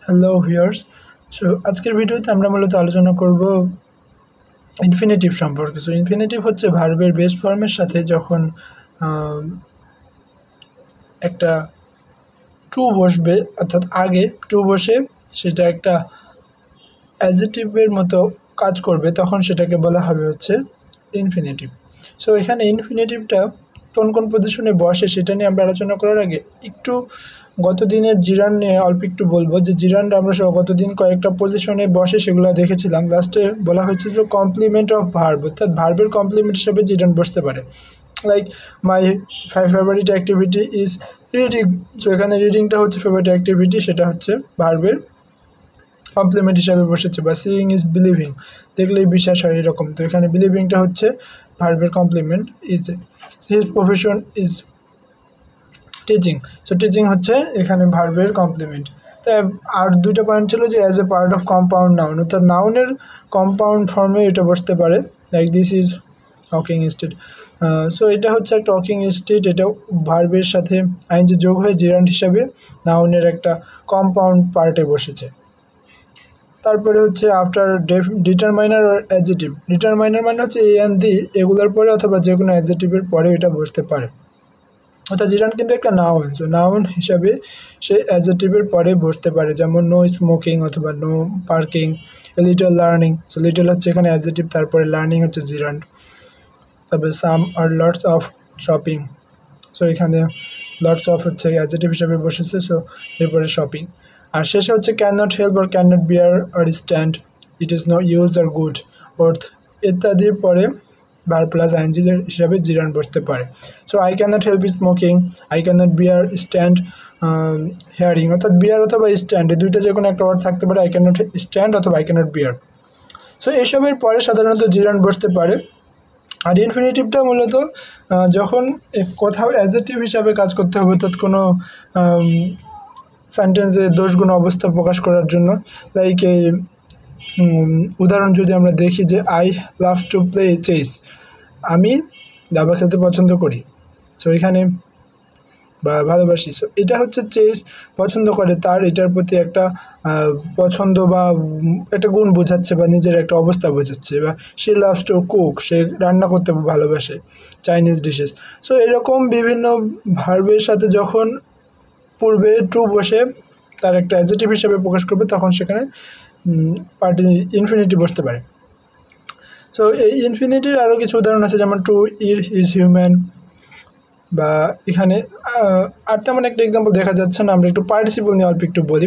Hello viewers. So আজকের ভিডিওতে আমরা মূলত আলোচনা করব ইনফিনিটিভ সম্পর্কে। সো ইনফিনিটিভ হচ্ছে ভার্বের বেস ফর্মের সাথে যখন একটা টু বসবে, অর্থাৎ আগে টু বসে সেটা একটা অ্যাডজেক্টিভের মতো কাজ করবে, তখন সেটাকে বলা হবে হচ্ছে ইনফিনিটিভ। সো এখানে ইনফিনিটিভটা কোন কোন পজিশনে বসে সেটা নিয়ে আমরা আলোচনা করার আগে একটু গত দিনের জিরান নিয়ে অল্প একটু বলবো, যে জিরানটা আমরা গতদিন কয়েকটা পজিশনে বসে সেগুলো দেখেছিলাম। লাস্টে বলা হয়েছে যে কমপ্লিমেন্ট অফ ভার্ব, অর্থাৎ ভার্বের কমপ্লিমেন্ট হিসেবে জিরান বসতে পারে। Like my favourite activity is reading. So এখানে রিডিংটা হচ্ছে ফেভারিট অ্যাক্টিভিটি, সেটা হচ্ছে ভার্বের কমপ্লিমেন্ট হিসাবে বসেছে। বা সিইং ইজ বিলিভিং, দেখলেই বিশ্বাস হয় এরকম। তো এখানে বিলিভিংটা হচ্ছে ভার্বের complement. Is his profession is teaching. So teaching হচ্ছে এখানে ভার্বের কমপ্লিমেন্ট। তাই আর দুইটা পয়েন্ট ছিল যে as a part of compound noun, অর্থাৎ নাউনের কম্পাউন্ড ফর্মে এটা বসতে পারে। Like this is talking state. So এটা হচ্ছে একটা টকিং স্টেট, এটা ভার্বের সাথে আইনজি যোগ হয়ে জিরান্ড হিসাবে নাউনের একটা কম্পাউন্ড পার্টে বসেছে। তারপরে হচ্ছে আফটার ডিটারমাইনার আর অ্যাডজেটিভ। ডিটারমাইনার মানে হচ্ছে এ অ্যান্ড দি, এগুলোর পরে অথবা যে কোনো অ্যাডজেটিভের পরে এটা বসতে পারে। অর্থাৎ জিরান কিন্তু একটা নাউন, সো নাউন হিসাবে সে অ্যাডজেটিভের পরে বসতে পারে, যেমন নো স্মোকিং অথবা no parking, little learning. So little হচ্ছে এখানে অ্যাডজেটিভ, তারপরে লার্নিং হচ্ছে জিরান্ড। তারপরে সাম আর লটস অফ শপিং। সো এখানে লটস অফ হচ্ছে অ্যাডজেটিভ হিসাবে বসেছে, সো এরপরে শপিং। আর শেষে হচ্ছে ক্যান নট হেল্প আর ক্যান নট বিয়ার আর stand, it is no use আর গুড, অর্থ ইত্যাদির পরে ভার্ব প্লাস আইএনজি হিসাবে জিরান বসতে পারে। So I can not help smoking, I can not beer stand hearing, অর্থাৎ বিয়ার অথবা স্ট্যান্ড, এই দুইটা যে কোনো একটা ওয়ার্ড থাকতে পারে, আই ক্যান নট স্ট্যান্ড অথবা I can not beer. So এইসবের পরে সাধারণত জিরান বসতে পারে। আর ইনফিনিটিভটা মূলত যখন কোথাও অ্যাডজেক্টিভ হিসাবে কাজ করতে হবে, অর্থাৎ কোনো সেন্টেন্সে দোষগুণ অবস্থা প্রকাশ করার জন্য। লাইক এই উদাহরণ যদি আমরা দেখি যে I love to play chess, আমি দাবা খেলতে পছন্দ করি। সো এখানে বা ভালোবাসি, সো এটা হচ্ছে চেস পছন্দ করে, তার এটার প্রতি একটা পছন্দ বা একটা গুণ বোঝাচ্ছে বা নিজের একটা অবস্থা বোঝাচ্ছে। বা সে লাভস টু কুক, সে রান্না করতে ভালোবাসে চাইনিজ ডিশেস। সো এরকম বিভিন্ন ভার্বের সাথে যখন পূর্বে টু বসে তার একটা অ্যাডজেক্টিভ হিসেবে প্রকাশ করবে, তখন সেখানে পার্টি ইনফিনিটি বসতে পারে। সো এই ইনফিনিটির আরও কিছু উদাহরণ আছে, যেমন টু ইজ হিউম্যান। বা এখানে আর তেমন একটা এক্সাম্পল দেখা যাচ্ছে না, আমরা একটু পার্টিসিপল নিয়ে অল্প একটু বলি।